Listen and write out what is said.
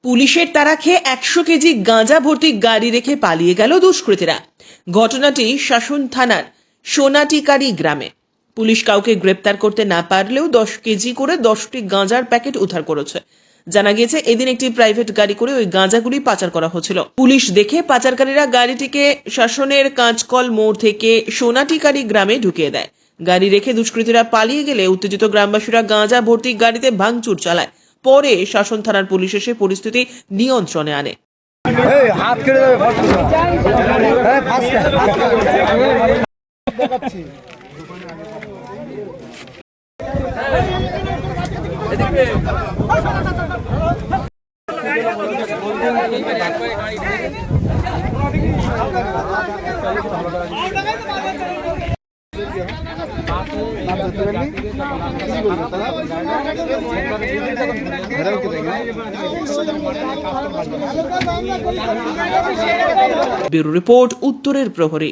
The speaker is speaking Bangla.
পুলিশের তাড়া খেয়ে 100 কেজি গাঁজা ভর্তি গাড়ি রেখে পালিয়ে গেল দুষ্কৃতীরা। ঘটনাটি শাসন থানার সোনাটিকারি গ্রামে। পুলিশ কাউকে গ্রেপ্তার করতে না পারলেও 10 কেজি করে 10টি গাঁজার প্যাকেট উদ্ধার করেছে। জানা গিয়েছে এদিন একটি প্রাইভেট গাড়ি করে ওই গাঁজাগুলি পাচার করা হচ্ছিল। পুলিশ দেখে পাচারকারীরা গাড়িটিকে শাসনের কাঁচকল মোড় থেকে সোনাটিকারি গ্রামে ঢুকিয়ে দেয়। গাড়ি রেখে দুষ্কৃতীরা পালিয়ে গেলে উত্তেজিত গ্রামবাসীরা গাঁজা ভর্তি গাড়িতে ভাঙচুর চালায়। পরে শাসন থানার পুলিশ এসে পরিস্থিতি নিয়ন্ত্রণে আনে। ব্যুরো রিপোর্ট, উত্তরের প্রহরী।